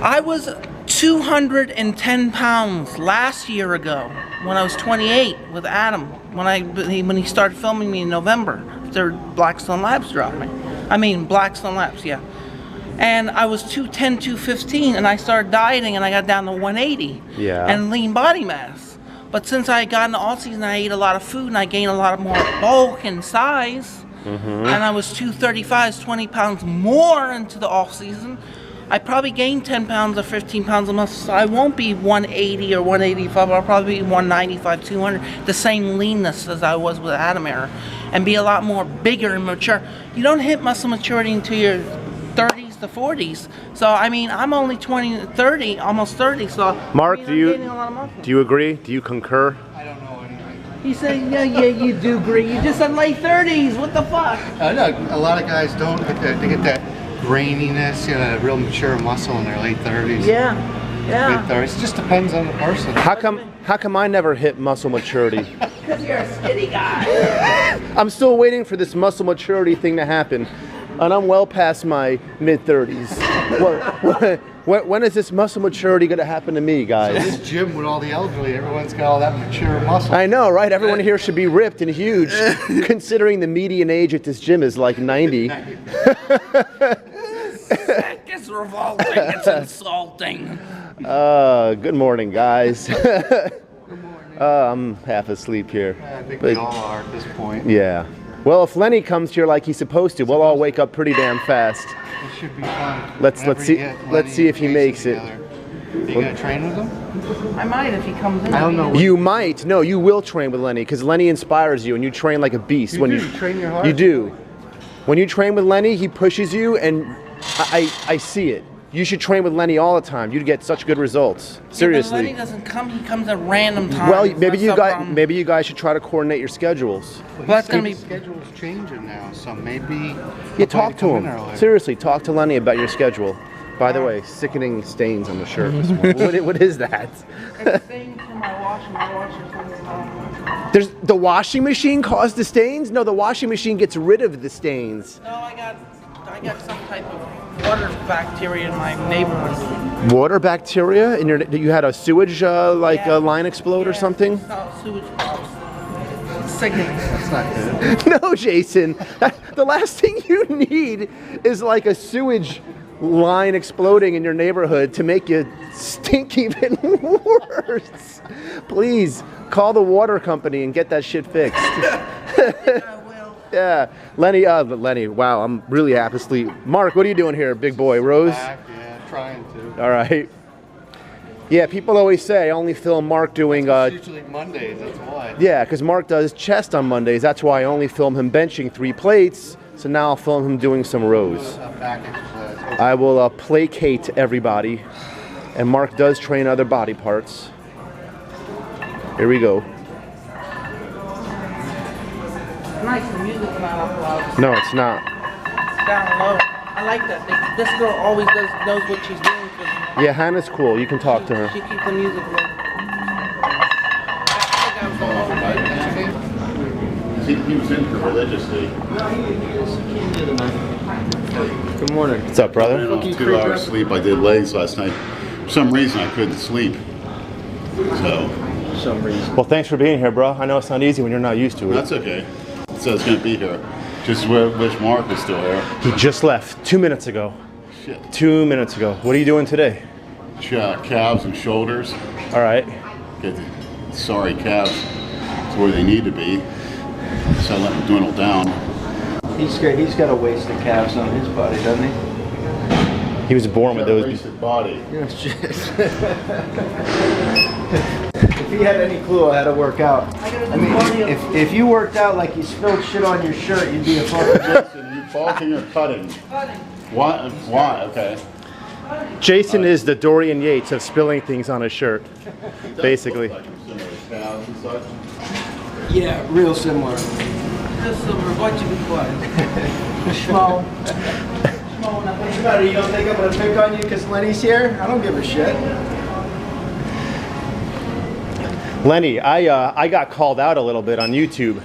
I was 210 pounds last year ago when I was 28 with Adam, when he started filming me in November after Blackstone Labs dropped me. I mean, Blackstone Labs, yeah. And I was 210, 215, and I started dieting, and I got down to 180 and lean body mass. But since I got into off-season, I ate a lot of food, and I gained a lot more bulk and size. And I was 235, 20 pounds more into the off-season. I probably gained 10 pounds or 15 pounds of muscle, so I won't be 180 or 185, I'll probably be 195, 200, the same leanness as I was with Adam era, and be a lot more bigger and mature. You don't hit muscle maturity until your 30s to 40s, so I mean, I'm only 30, almost 30, so Mark, I mean, do you agree? Do you concur? I don't know anything. He said, yeah, you do agree. You just said late 30s, what the fuck? No, a lot of guys don't, they get that graininess, you know, real mature muscle in their late 30s. Yeah. Mid-30s. It just depends on the person. How come I never hit muscle maturity? Because you're a skinny guy. I'm still waiting for this muscle maturity thing to happen, and I'm well past my mid-30s. When is this muscle maturity going to happen to me, guys? So this gym with all the elderly, everyone's got all that mature muscle. I know, right? Everyone here should be ripped and huge, considering the median age at this gym is like 90. It's revolting, it's insulting. Good morning, guys. Good morning. I'm half asleep here. I think we all are at this point. Yeah. Well, if Lenny comes here like he's supposed to, we'll all wake up pretty damn fast. It should be fun. Let's see if he makes it. Are you gonna train with him? I might if he comes in. I don't know. You might. No, you will train with Lenny because Lenny inspires you and you train like a beast. You train your heart. You do. When you train with Lenny, he pushes you, and I see it. You should train with Lenny all the time. You'd get such good results. Seriously. Lenny doesn't come. He comes at random times. Well, maybe you guys should try to coordinate your schedules. Well, that's gonna be schedule's changing now, so maybe. You talk to him. Seriously, talk to Lenny about your schedule. By the way, sickening stains on the shirt. What is that? It's stains from my washing. My washer's There's the washing machine caused the stains? No, the washing machine gets rid of the stains. No, I got some type of water bacteria in my neighborhood. Water bacteria? You had a sewage line explode or something? No, sewage problems. Sickening. That's not good. No, Jason. The last thing you need is like a sewage line exploding in your neighborhood to make you stink even worse. Please call the water company and get that shit fixed. I will. Yeah, Lenny. Wow, I'm really half asleep. Mark, what are you doing here, big boy? Rose? Yeah, trying to. All right. Yeah, people always say I only film Mark doing. It's usually Mondays. That's why. Yeah, because Mark does chest on Mondays. That's why I only film him benching 3 plates. So now I'll film him doing some rows. I will placate everybody, and Mark does train other body parts. Here we go. Nice, the music's not up loud. No, it's not. It's down low. I like that. This girl always knows what she's doing. Yeah, Hannah's cool. You can talk to her. She keeps the music low. He was in here religiously. Good morning. What's up, brother? I went on 2 hours sleep. I did legs last night. For some reason, I couldn't sleep. So. For some reason. Well, thanks for being here, bro. I know it's not easy when you're not used to it. That's okay. So it's going to be here. Just wish Mark was still here. He just left 2 minutes ago. Shit. 2 minutes ago. What are you doing today? Calves and shoulders. All right. Get the sorry calves to where they need to be. So I let them dwindle down. He's got a waste of calves on his body, doesn't he? He was born with those. Wasted body. Yeah, shit. If he had any clue how to work out, I mean, if you worked out like you spilled shit on your shirt, you'd be a fucking. Jason, you bulking or cutting? Cutting. What? Why? Okay. Jason is the Dorian Yates of spilling things on his shirt, basically. Like some of the calves and such. Yeah, real similar. Just what you be quiet. Schmo. What's the matter? You don't think I'm gonna pick on you because Lenny's here? I don't give a shit. Lenny, I got called out a little bit on YouTube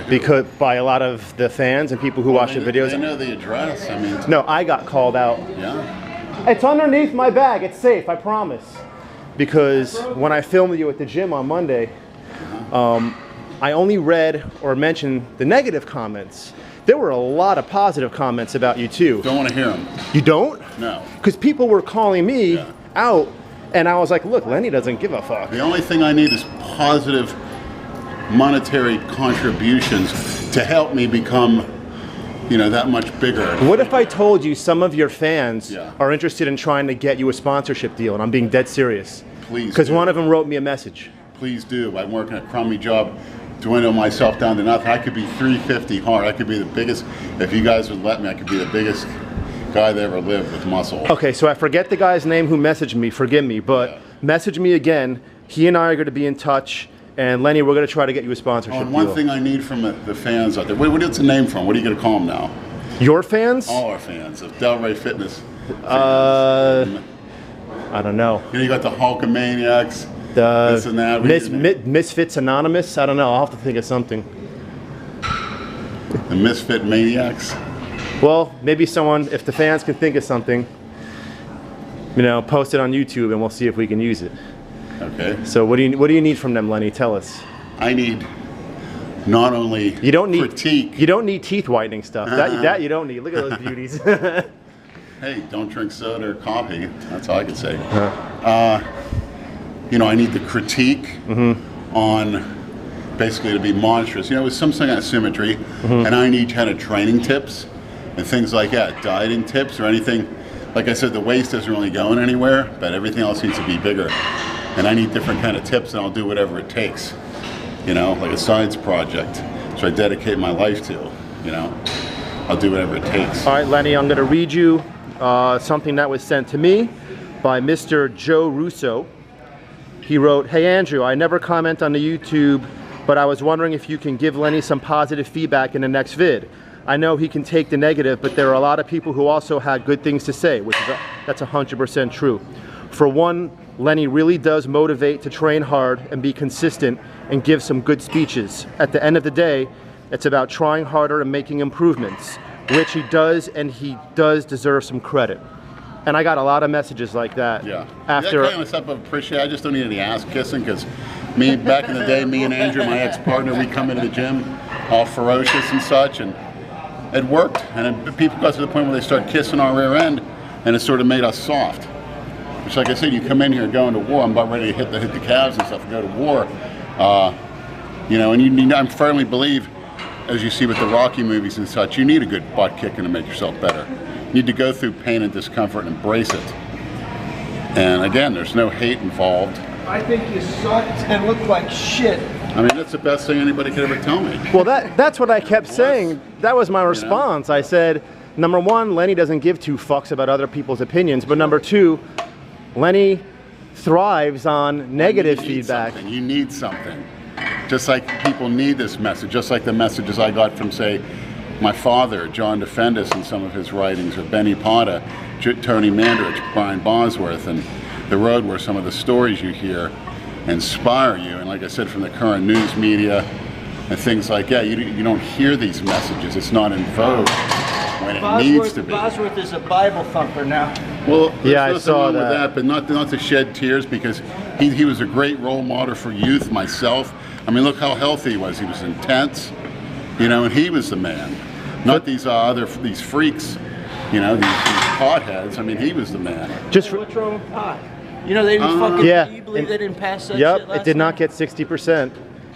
because by a lot of the fans and people who watch the videos. They know the address. I mean. No, I got called out. Yeah. It's underneath my bag. It's safe, I promise. Because when I filmed you at the gym on Monday, I only read or mentioned the negative comments. There were a lot of positive comments about you too. Don't want to hear them. You don't? No. Because people were calling me out, and I was like, look, Lenny doesn't give a fuck. The only thing I need is positive monetary contributions to help me become, you know, that much bigger. What if I told you some of your fans Yeah. are interested in trying to get you a sponsorship deal, and I'm being dead serious? Please Because do. one of them wrote me a message. Please do. I'm working a crummy job, dwindle myself down to nothing. I could be 350 hard. I could be the biggest, if you guys would let me, I could be the biggest guy that ever lived with muscle. Okay, so I forget the guy's name who messaged me, forgive me, but message me again. He and I are going to be in touch, and Lenny, we're going to try to get you a sponsorship And one deal. thing I need from the fans out there, what's the name from? What are you going to call them now? Your fans? All our fans of Delray Fitness. I don't know. You know, you got the Hulkamaniacs, this and that. Misfits Anonymous? I don't know. I'll have to think of something. The Misfit Maniacs. Well, maybe someone, if the fans can think of something, you know, post it on YouTube and we'll see if we can use it. Okay. So what do you need from them, Lenny? Tell us. I need not only You don't need critique. You don't need teeth whitening stuff. That you don't need. Look at those beauties. Hey, don't drink soda or coffee. That's all I can say. You know, I need the critique on basically to be monstrous. You know, with some kind of symmetry, and I need kind of training tips and things like that, dieting tips or anything. Like I said, the waist isn't really going anywhere, but everything else needs to be bigger. And I need different kind of tips, and I'll do whatever it takes. You know, like a science project, so I dedicate my life to. You know, I'll do whatever it takes. All right, Lenny, I'm going to read you something that was sent to me by Mr. Joe Russo. He wrote, "Hey Andrew, I never comment on the YouTube, but I was wondering if you can give Lenny some positive feedback in the next vid. I know he can take the negative, but there are a lot of people who also had good things to say, that's 100% true. For one, Lenny really does motivate to train hard and be consistent and give some good speeches. At the end of the day, it's about trying harder and making improvements, which he does, and he does deserve some credit." And I got a lot of messages like that. Yeah. After That kind of stuff I appreciate. I just don't need any ass kissing because me, back in the day, me and Andrew, my ex-partner, we come into the gym all ferocious and such, and it worked. And people got to the point where they start kissing our rear end, and it sort of made us soft. Which, like I said, you come in here going to war. I'm about ready to hit the calves and stuff and go to war. You know, and you need, I firmly believe, as you see with the Rocky movies and such, you need a good butt kicking to make yourself better. You need to go through pain and discomfort and embrace it. And again, there's no hate involved. I think you sucked and looked like shit. I mean, that's the best thing anybody could ever tell me. Well, that's what I kept saying. That was my response. I said, number one, Lenny doesn't give two fucks about other people's opinions, but number two, Lenny thrives on negative feedback. You need something. Just like people need this message, just like the messages I got from, say, my father, John Defendis, in some of his writings, or Benny Potta, Tony Mandarich, Brian Bosworth, and The Road, where some of the stories you hear inspire you. And like I said, from the current news media and things like that, you don't hear these messages. It's not in vogue when it needs to be. Bosworth is a Bible thumper now. Well, there's I nothing saw wrong with that. that, but not to shed tears, because he was a great role model for youth, myself. I mean, look how healthy he was. He was intense, you know, and he was the man. Not these these freaks, you know, these potheads. I mean, he was the man. Just for, What's wrong with pot? You know, they didn't fucking, Yeah. you believe they didn't pass that yep, shit last it did not time? get 60%.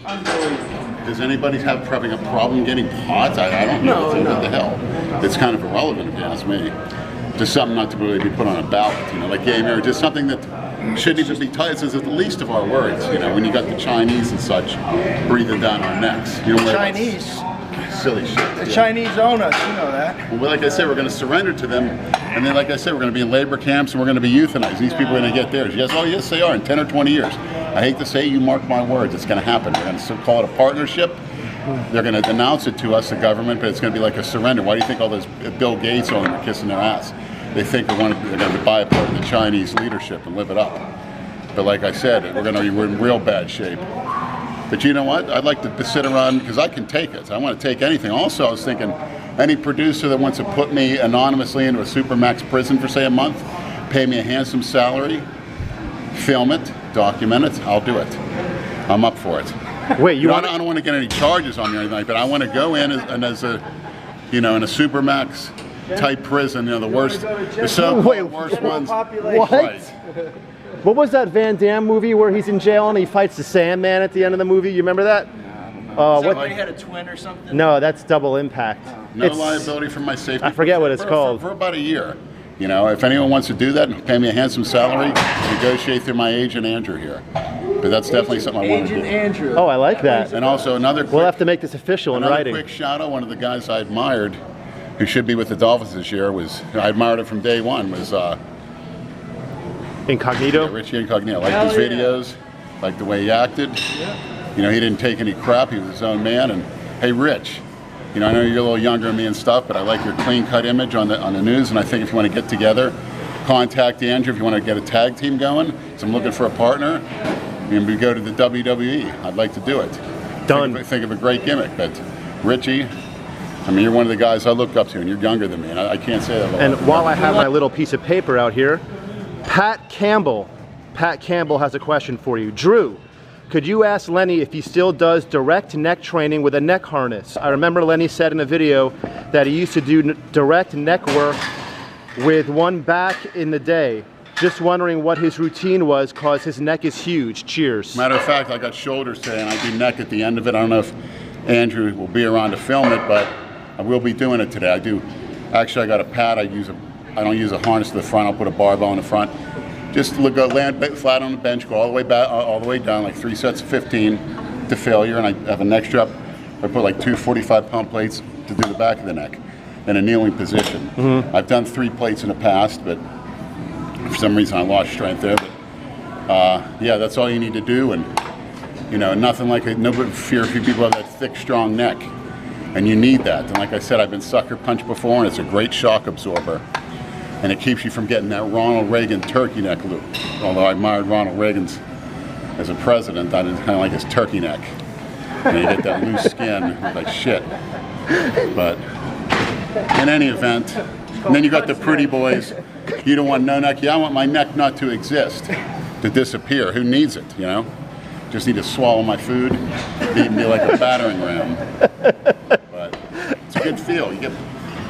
Unbelievable. Does anybody having a problem getting pots? I don't know. What the hell? It's kind of irrelevant, if you ask me. Just something not to really be put on a ballot, you know, like gay marriage. Just something that shouldn't even be taught. It's the least of our words, you know, when you got the Chinese and such breathing down our necks. You know, Chinese. Silly shit. The Chinese own us, you know that. Well, like I said, we're going to surrender to them, and then, like I said, we're going to be in labor camps and we're going to be euthanized. These people are going to get theirs. Yes, oh yes, they are, in 10 or 20 years. I hate to say, you mark my words, it's going to happen. We're going to call it a partnership. They're going to announce it to us, the government, but it's going to be like a surrender. Why do you think all those Bill Gates on them are kissing their ass? They think they're going to buy a part of the Chinese leadership and live it up. But like I said, we're in real bad shape. But you know what? I'd like to sit around, because I can take it. I want to take anything. Also, I was thinking, any producer that wants to put me anonymously into a Supermax prison for, say, a month, pay me a handsome salary, film it, document it, I'll do it. I'm up for it. Wait, you know, want? I don't want to get any charges on me or anything like that. I want to go in as a, you know, in a supermax type prison. You know, the worst, the so-called worst ones. What? Right. What was that Van Damme movie where he's in jail and he fights the Sandman at the end of the movie? You remember that? What? He had a twin or something? No, that's Double Impact. No liability for my safety. I forget what it's called. For about a year. You know, if anyone wants to do that and pay me a handsome salary, negotiate through my agent Andrew here. But that's definitely something I want to do. Andrew. Oh, I like that. And also another quick, We'll have to make this official in writing. Quick shout out, one of the guys I admired, who should be with the Dolphins this year, I admired it from day one, was Incognito? Richie Incognito. I liked his videos, liked the way he acted. You know, he didn't take any crap, he was his own man. And hey, Rich, you know, I know you're a little younger than me and stuff, but I like your clean-cut image on the news, and I think if you want to get together, contact Andrew if you want to get a tag team going. So I'm looking for a partner, and we go to the WWE. I'd like to do it. Done. Think of a great gimmick, but Richie, I mean, you're one of the guys I look up to, and you're younger than me, and I can't say that. And while I have my little piece of paper out here, Pat Campbell has a question for you. Drew, could you ask Lenny if he still does direct neck training with a neck harness? I remember Lenny said in a video that he used to do direct neck work with one back in the day. Just wondering what his routine was, cause his neck is huge. Cheers. Matter of fact, I got shoulders today, and I do neck at the end of it. I don't know if Andrew will be around to film it, but I will be doing it today. I do. Actually, I got a pad. I don't use a harness to the front. I'll put a barbell in the front. Just land flat on the bench, go all the way back, all the way down, like 3 sets of 15 to failure. And I have a neck strap. I put like 2 45-pound plates to do the back of the neck in a kneeling position. Mm-hmm. I've done 3 plates in the past, but for some reason I lost strength there. But yeah, that's all you need to do. And you know, nothing like no fear if people have that thick, strong neck, and you need that. And like I said, I've been sucker punched before, and it's a great shock absorber. And it keeps you from getting that Ronald Reagan turkey neck loop. Although I admired Ronald Reagan's as a president, I didn't kind of like his turkey neck. And you get that loose skin, like shit. But in any event, and then you got the pretty boys. You don't want no neck. Yeah, I want my neck not to exist, to disappear. Who needs it, you know? Just need to swallow my food, beat me like a battering ram. But it's a good feel. You get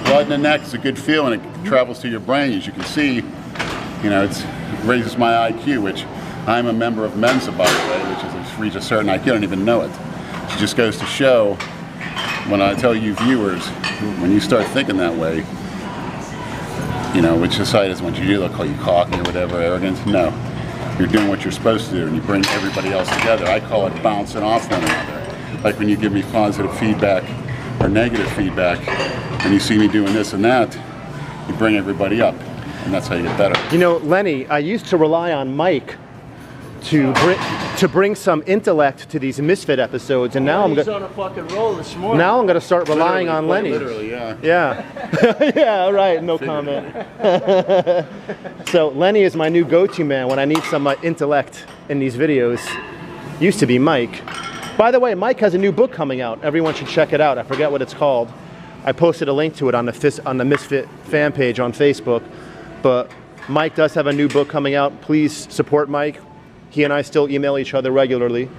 blood in the neck, it's a good feel, and it travels to your brain. As you can see, you know, it raises my IQ, which I'm a member of Mensa, by the way, which is reach a certain IQ. I don't even know it. It just goes to show, when I tell you viewers, when you start thinking that way, you know, which society doesn't want you to do, they'll call you cocky or whatever, arrogant. No, you're doing what you're supposed to do, and you bring everybody else together. I call it bouncing off one another. Like when you give me positive feedback or negative feedback, and you see me doing this and that, you bring everybody up, and that's how you get better. You know, Lenny, I used to rely on Mike to bring some intellect to these Misfit episodes, and now he's on a fucking roll this morning. Now I'm going to start relying on Lenny. Literally, yeah. Yeah. Yeah, right, no comment. So Lenny is my new go-to man when I need some intellect in these videos. Used to be Mike. By the way, Mike has a new book coming out. Everyone should check it out. I forget what it's called. I posted a link to it on the Misfit fan page on Facebook. But Mike does have a new book coming out. Please support Mike. He and I still email each other regularly.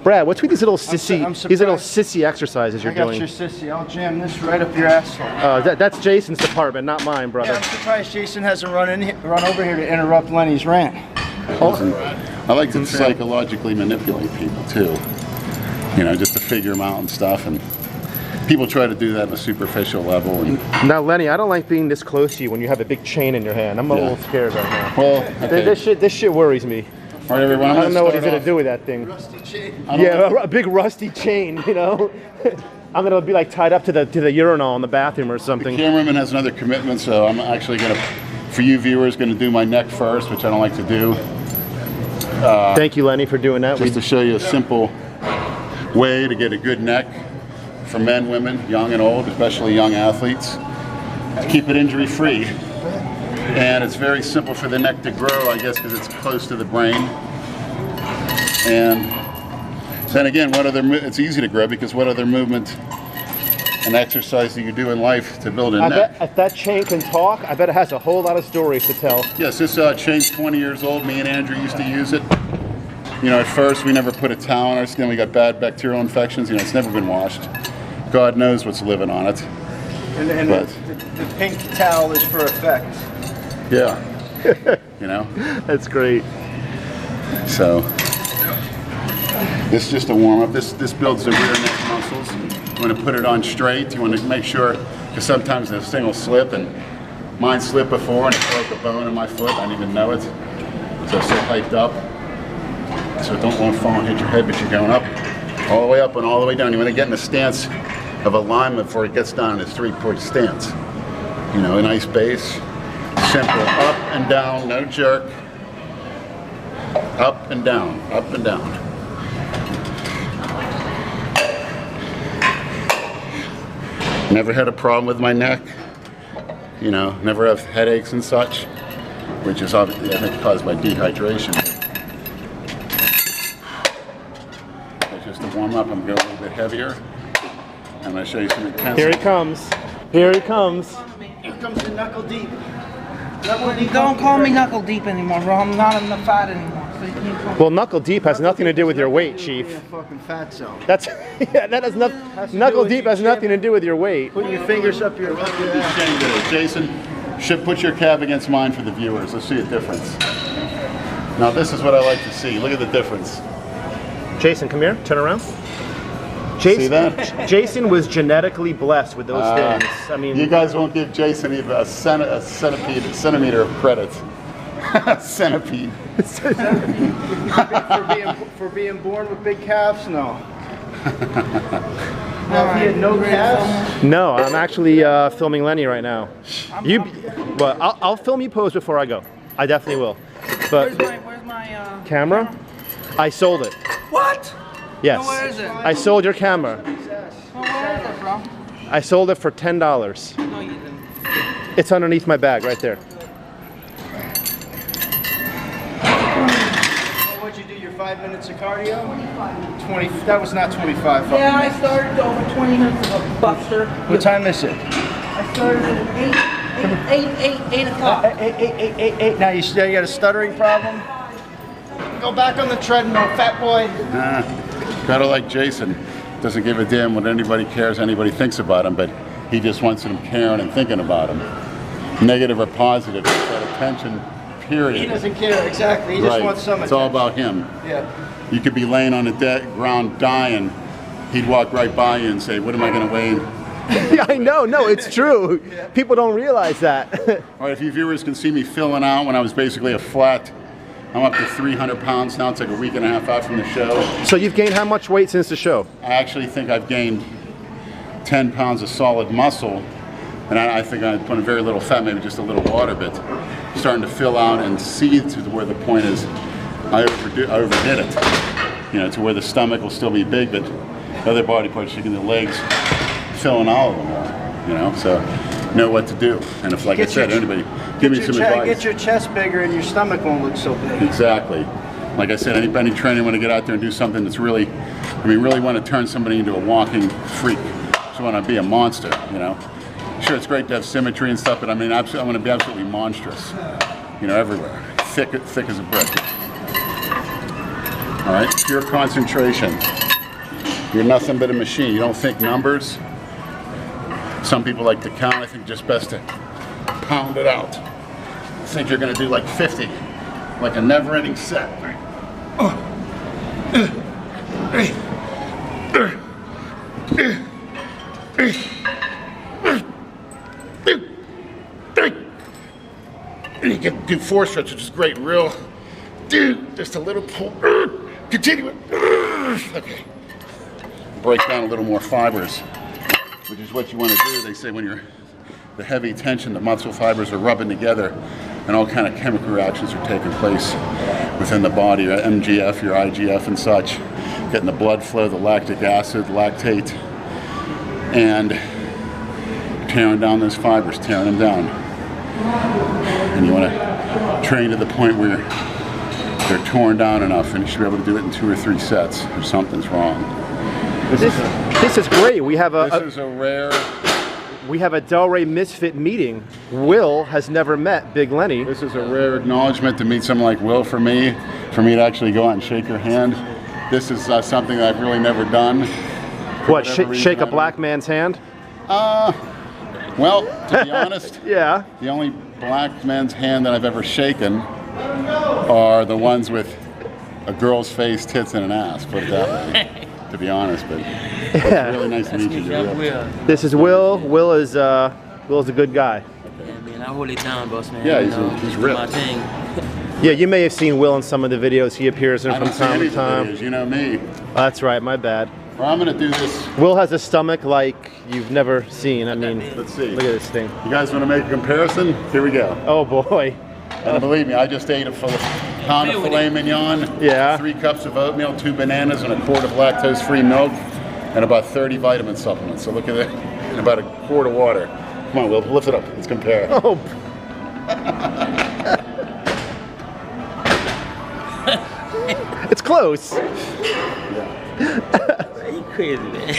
Brad, what's with these little sissy exercises you're doing? I got your sissy. I'll jam this right up your asshole. That's Jason's department, not mine, brother. Yeah, I'm surprised Jason hasn't run over here to interrupt Lenny's rant. I like to psychologically manipulate people too. You know, just to figure them out and stuff. And people try to do that on a superficial level. And now, Lenny, I don't like being this close to you when you have a big chain in your hand. I'm a little scared right now. Well, okay. This shit worries me. All right, everyone, I don't know what he's gonna do with that thing. Rusty chain. Yeah, a big rusty chain. You know, I'm gonna be like tied up to the urinal in the bathroom or something. The cameraman has another commitment, so I'm actually gonna, for you viewers, gonna do my neck first, which I don't like to do. Thank you, Lenny, for doing that. Just to show you a simple way to get a good neck for men, women, young and old, especially young athletes, to keep it injury-free. And it's very simple for the neck to grow, I guess, because it's close to the brain. And then again, it's easy to grow because what other movement an exercise that you do in life to build a I neck. bet if that chain can talk, I bet it has a whole lot of stories to tell. Yes, this chain's 20 years old. Me and Andrew used to use it. You know, at first we never put a towel on our skin. We got bad bacterial infections. You know, it's never been washed. God knows what's living on it. And But- the pink towel is for effect. Yeah. You know? That's great. So, this is just a warm-up. This builds the rear neck muscles. You want to put it on straight. You want to make sure, because sometimes this thing will slip, and mine slipped before and it broke a bone in my foot. I didn't even know it. So it's so hyped up. So don't want to fall and hit your head, but you're going up, all the way up and all the way down. You want to get in the stance of alignment before it gets down in a 3-point stance. You know, a nice base. Simple, up and down, no jerk. Up and down, up and down. Never had a problem with my neck. You know, never have headaches and such, which is obviously, I think, caused by dehydration. It's just to warm up. I'm going a little bit heavier. I'm going to show you some intensity. Here he comes. Here he comes. Here comes the knuckle deep. Don't call me knuckle deep anymore, bro. I'm not in the fat anymore. So you can't call me. Well, knuckle deep has nothing to do with your weight, You're Chief. a fucking fat zone. That's yeah, that has nothing. Has to Knuckle do with deep your has chin. nothing to do with your weight. Put your fingers up your Relatively ashamed of it. Jason, should put your calf against mine for the viewers. Let's see a difference. Now this is what I like to see. Look at the difference. Jason, come here. Turn around. See that? Jason was genetically blessed with those things. I mean, You guys won't give Jason even a centimeter of credit. Centipede. for being born with big calves, no. Now, if he had no calves, no, I'm actually filming Lenny right now. Well, I'll film you pose before I go. I definitely will. But Where's my camera? I sold it. What? Yes. No, where is it? I sold your camera. Oh, where is it, bro? I sold it for $10. No, you didn't. It's underneath my bag right there. what'd you do, your 5 minutes of cardio? 20, that was not 25. fucking Yeah, I minutes. started over 20 minutes ago, Buster. What time is it? I started at 8 o'clock. 8. Now you got a stuttering problem? Go back on the treadmill, fat boy. Kind of like Jason. Doesn't give a damn what anybody cares, anybody thinks about him, but he just wants them caring and thinking about him. Negative or positive, it's that attention, period. He doesn't care, exactly. He just Right. wants some It's all attention. about him. Yeah. You could be laying on the ground dying. He'd walk right by you and say, what am I going to weigh? Yeah, I know. No, it's true. People don't realize that. All right, if you viewers can see me filling out when I was basically a flat, I'm up to 300 pounds now. It's like a week and a half out from the show. So you've gained how much weight since the show? I actually think I've gained 10 pounds of solid muscle, and I think I put in very little fat, maybe just a little water, but starting to fill out and seethe to where the point is I overdid it. You know, to where the stomach will still be big, but the other body parts, you can the legs, filling all of them all, you know, so know what to do. And if, like I said, anybody, give me some advice. Get your chest bigger and your stomach won't look so big. Exactly. Like I said, any trainer want to get out there and do something that's really, really want to turn somebody into a walking freak. Just want to be a monster, you know. Sure, it's great to have symmetry and stuff, but I want to be absolutely monstrous, you know, everywhere. Thick as a brick. All right, pure concentration. You're nothing but a machine. You don't think numbers. Some people like to count. I think just best to pound it out. Think you're going to do like 50, like a never-ending set. And you can do 4 stretches, which is great. Real, just a little pull. Continue it. Okay. Break down a little more fibers, which is what you want to do. They say when you're the heavy tension, the muscle fibers are rubbing together, and all kind of chemical reactions are taking place within the body, your MGF, your IGF, and such, getting the blood flow, the lactic acid, lactate, and tearing down those fibers, tearing them down. And you want to train to the point where they're torn down enough, and you should be able to do it in 2 or 3 sets, or something's wrong. This is great. We have This is a rare. we have a Delray Misfit meeting. Will has never met Big Lenny. This is a rare acknowledgement to meet someone like Will for me to actually go out and shake your hand. This is something that I've really never done. What, shake a black man's hand? Well, to be honest, Yeah. the only black man's hand that I've ever shaken are the ones with a girl's face, tits, and an ass, put it that way, to be honest. But it's really nice to meet you. Will. This is Will. Will's a good guy. Yeah, man, I hold it down, boss, man. Yeah, You know, he's do ripped. my thing. Yeah, you may have seen Will in some of the videos he appears in I from don't see time any to of the time. videos, you know me. That's right, my bad. Well, I'm gonna do this. Will has a stomach like you've never seen. I mean, Let's see. look at this thing. You guys want to make a comparison? Here we go. Oh boy. And believe me, I just ate a pound of filet mignon, Yeah. 3 cups of oatmeal, 2 bananas, and a quart of lactose-free milk, and about 30 vitamin supplements. So look at it, and about a quart of water. Come on, Will, lift it up. Let's compare. Oh. It's close. You crazy, man.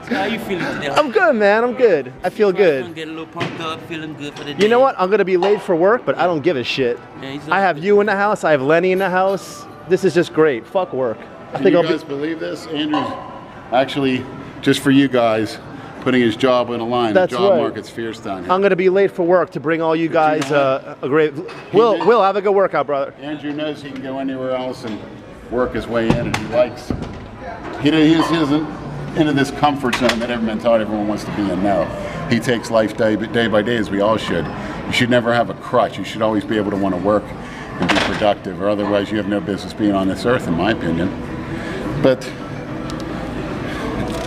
So how you feeling today? I'm good, man. I'm good. I feel I'm good. getting a little pumped up, feeling good for the day. You know what? I'm gonna be late for work, but I don't give a shit. Yeah, he's I have you in the house. I have Lenny in the house. This is just great. Fuck work. I Can think you I'll guys be. believe this? Andrew's actually, just for you guys, putting his job on the line. That's the job right. market's fierce down here. I'm gonna be late for work to bring all you guys a great. Will, have a good workout, brother. Andrew knows he can go anywhere else and work his way in, and he likes. He isn't into this comfort zone that every mentality everyone wants to be in. No, he takes life day by day, as we all should. You should never have a crutch. You should always be able to want to work and be productive, or otherwise you have no business being on this earth, in my opinion. But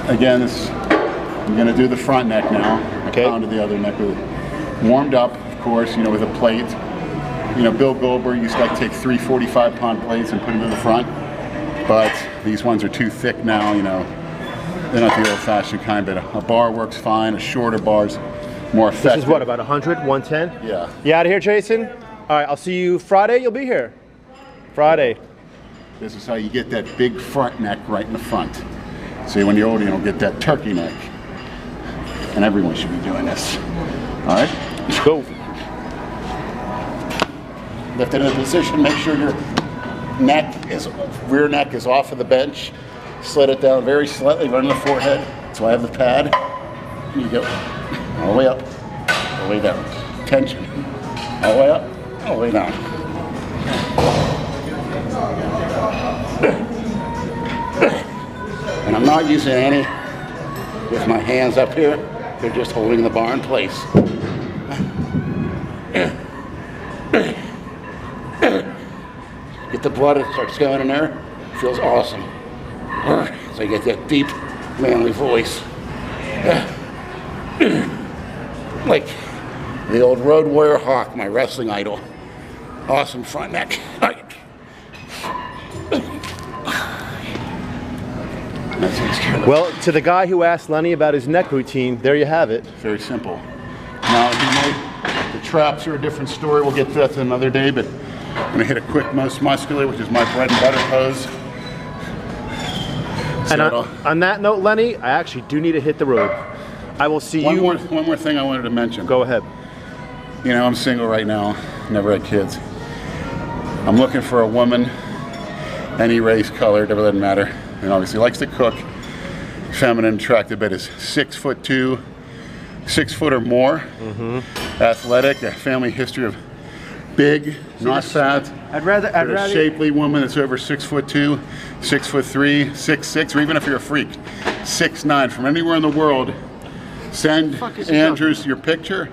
again, I'm going to do the front neck now. Okay. Pound of the other neck with warmed up, of course, with a plate. Bill Goldberg used to like take 3 45-pound plates and put them to the front, but these ones are too thick now. They're not the old-fashioned kind, but a bar works fine. A shorter bar's more effective. This is what, about 100, 110? Yeah. You out of here, Jason? All right, I'll see you Friday. You'll be here. Friday. This is how you get that big front neck right in the front. See, when you're older, you don't get that turkey neck. And everyone should be doing this. All right? Let's go. Lift it in a position. Make sure your rear neck is off of the bench. Slid it down very slightly, right on the forehead. So I have the pad. Here you go. All the way up, all the way down. Tension. All the way up, all the way down. And I'm not using any with my hands up here. They're just holding the bar in place. Get the blood, it starts going in there. Feels awesome. So I get that deep, manly voice. Like the old Road Warrior Hawk, my wrestling idol. Awesome front neck. Well, to the guy who asked Lenny about his neck routine, there you have it. Very simple. Now, the traps are a different story. We'll get to that another day, but I'm gonna hit a quick most muscular, which is my bread and butter pose. And on that note, Lenny, I actually do need to hit the road. I will see you. One more thing I wanted to mention. Go ahead. I'm single right now, never had kids. I'm looking for a woman, any race, color, it doesn't matter. And obviously likes to cook, feminine, attractive, but is 6'2", 6 foot or more, athletic, a family history of big, not fat. I'd rather A shapely woman that's over 6'2", 6'3", 6'6", or even if you're a freak, 6'9", from anywhere in the world. Send Andrews your picture,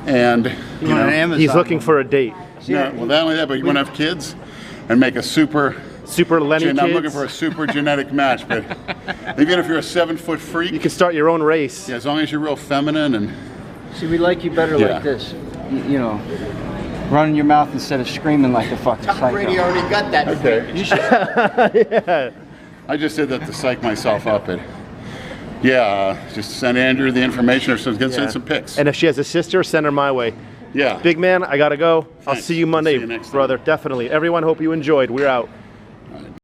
and you know, Amazon. He's looking for a date. no, well, not only that, but you want to have kids and make a super Lenny kids. I'm looking for a super genetic match, but even if you're a 7-foot freak, You can start your own race. yeah, as long as you're real feminine and See, we like you better Yeah. like this. Running your mouth instead of screaming like a fucking psycho. Brady already got that. okay. Yeah. I just did that to psych myself up, but yeah, just send Andrew the information or send some pics. And if she has a sister, send her my way. Yeah. Big man, I gotta go. I'll Thanks. see you Monday, See you next time. brother. Definitely. Everyone, hope you enjoyed. We're out.